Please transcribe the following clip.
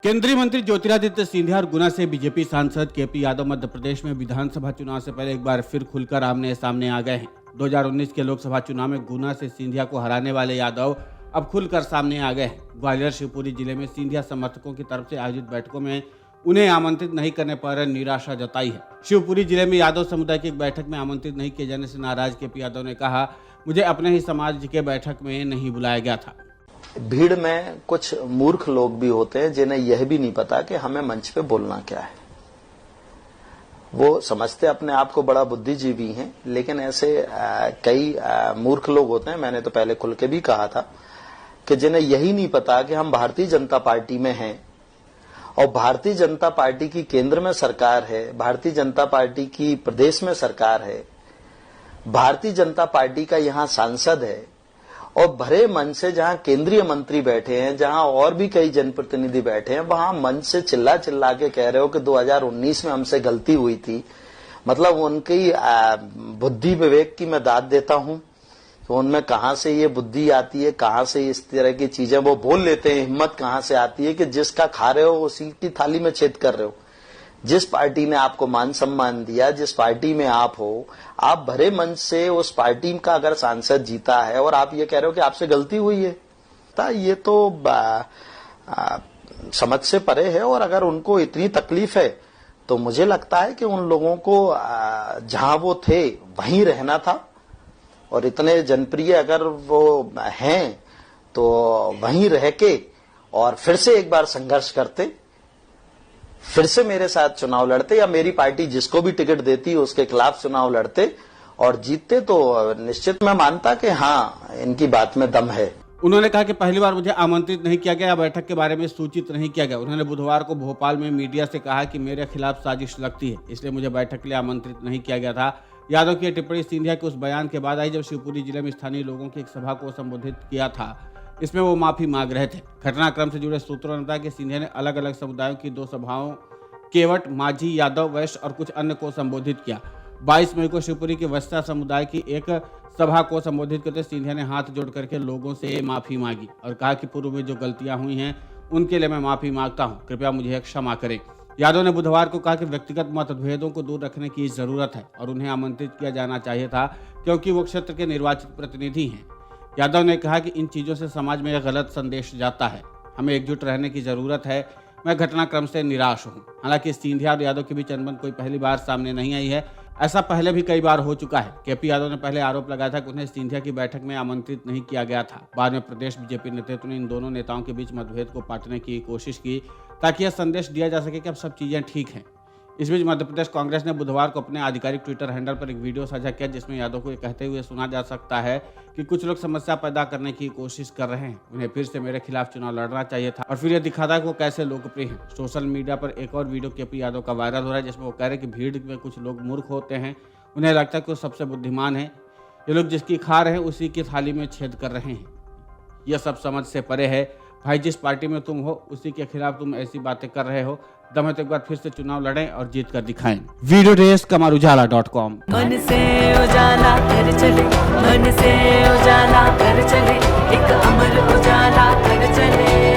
केंद्रीय मंत्री ज्योतिरादित्य सिंधिया और गुना से बीजेपी सांसद केपी यादव मध्य प्रदेश में विधानसभा चुनाव से पहले एक बार फिर खुलकर आमने सामने आ गए हैं। 2019 के लोकसभा चुनाव में गुना से सिंधिया को हराने वाले यादव अब खुलकर सामने आ गए हैं। ग्वालियर शिवपुरी जिले में सिंधिया समर्थकों की तरफ से आयोजित बैठकों में उन्हें आमंत्रित नहीं करने पर निराशा जताई है। शिवपुरी जिले में यादव समुदाय की एक बैठक में आमंत्रित नहीं किए जाने से नाराज केपी यादव ने कहा, मुझे अपने ही समाज के बैठक में नहीं बुलाया गया था। भीड़ में कुछ मूर्ख लोग भी होते हैं जिन्हें यह भी नहीं पता कि हमें मंच पे बोलना क्या है। वो समझते अपने आप को बड़ा बुद्धिजीवी हैं, लेकिन ऐसे कई मूर्ख लोग होते हैं। मैंने तो पहले खुल के भी कहा था कि जिन्हें यही नहीं पता कि हम भारतीय जनता पार्टी में हैं और भारतीय जनता पार्टी की केंद्र में सरकार है, भारतीय जनता पार्टी की प्रदेश में सरकार है, भारतीय जनता पार्टी का यहाँ सांसद है और भरे मंच से जहां केंद्रीय मंत्री बैठे हैं, जहां और भी कई जनप्रतिनिधि बैठे हैं, वहां मंच से चिल्ला चिल्ला के कह रहे हो कि 2019 में हमसे गलती हुई थी। मतलब उनकी बुद्धि विवेक की मैं दाद देता हूं कि उनमें कहां से ये बुद्धि आती है, कहां से इस तरह की चीजें वो बोल लेते हैं। हिम्मत कहां से आती है कि जिसका खा रहे हो उसी की थाली में छेद कर रहे हो। जिस पार्टी ने आपको मान सम्मान दिया, जिस पार्टी में आप हो, आप भरे मंच से उस पार्टी का अगर सांसद जीता है और आप ये कह रहे हो कि आपसे गलती हुई है, तो ये तो समझ से परे है। और अगर उनको इतनी तकलीफ है तो मुझे लगता है कि उन लोगों को जहां वो थे वहीं रहना था और इतने जनप्रिय अगर वो हैं तो वहीं रह के और फिर से एक बार संघर्ष करते, फिर से मेरे साथ चुनाव लड़ते या मेरी पार्टी जिसको भी टिकट देती उसके खिलाफ चुनाव लड़ते और जीतते तो निश्चित मैं मानता कि हाँ, इनकी बात में दम है। उन्होंने कहा कि पहली बार मुझे आमंत्रित नहीं किया गया, बैठक के बारे में सूचित नहीं किया गया। उन्होंने बुधवार को भोपाल में मीडिया से कहा कि मेरे खिलाफ साजिश लगती है, इसलिए मुझे बैठक के लिए आमंत्रित नहीं किया गया था। यादव की टिप्पणी सिंधिया के उस बयान के बाद आई जब शिवपुरी जिले में स्थानीय लोगों की एक सभा को संबोधित किया था। इसमें वो माफी मांग रहे थे। घटनाक्रम से जुड़े सूत्रों ने बताया कि सिंधिया ने अलग अलग समुदायों की 2 सभाओं केवट, माझी, यादव, वैश्य और कुछ अन्य को संबोधित किया। 22 मई को शिवपुरी के वस्ता समुदाय की एक सभा को संबोधित करते सिंधिया ने हाथ जोड़ करके लोगों से माफी मांगी और कहा कि पूर्व में जो गलतियां हुई हैं उनके लिए मैं माफी मांगता हूं, कृपया मुझे क्षमा करें। यादव ने बुधवार को कहा कि व्यक्तिगत मतभेदों को दूर रखने की जरूरत है और उन्हें आमंत्रित किया जाना चाहिए था क्योंकि वो क्षेत्र के निर्वाचित प्रतिनिधि हैं। यादव ने कहा कि इन चीजों से समाज में एक गलत संदेश जाता है, हमें एकजुट रहने की जरूरत है। मैं घटनाक्रम से निराश हूं। हालांकि सिंधिया और यादव के बीच अनबन कोई पहली बार सामने नहीं आई है, ऐसा पहले भी कई बार हो चुका है। केपी यादव ने पहले आरोप लगाया था कि उन्हें सिंधिया की बैठक में आमंत्रित नहीं किया गया था। बाद में प्रदेश बीजेपी नेतृत्व ने इन दोनों नेताओं के बीच मतभेद को पाटने की कोशिश की ताकि यह संदेश दिया जा सके कि अब सब चीजें ठीक हैं। इस बीच मध्य प्रदेश कांग्रेस ने बुधवार को अपने आधिकारिक ट्विटर हैंडल पर एक वीडियो साझा किया जिसमें यादव को ये कहते हुए सुना जा सकता है कि कुछ लोग समस्या पैदा करने की कोशिश कर रहे हैं, उन्हें फिर से मेरे खिलाफ चुनाव लड़ना चाहिए था और फिर यह दिखाता है कि वो कैसे लोकप्रिय हैं। सोशल मीडिया पर एक और वीडियो केपी यादव का वायरल हो रहा है जिसमें वो कह रहे हैं कि भीड़ में कुछ लोग मूर्ख होते हैं, उन्हें लगता है कि वो सबसे बुद्धिमान है, ये लोग जिसकी खा रहे हैं उसी की थाली में छेद कर रहे हैं। यह सब समझ से परे है भाई, जिस पार्टी में तुम हो उसी के खिलाफ तुम ऐसी बातें कर रहे हो। दम है तो एक बार फिर से चुनाव लड़ें और जीत कर दिखाएं। वीडियो डेस्क कमरुजाला.com। मन से उजाला कर चले, मन से उजाला कर चले, एक अमर उजाला कर चले।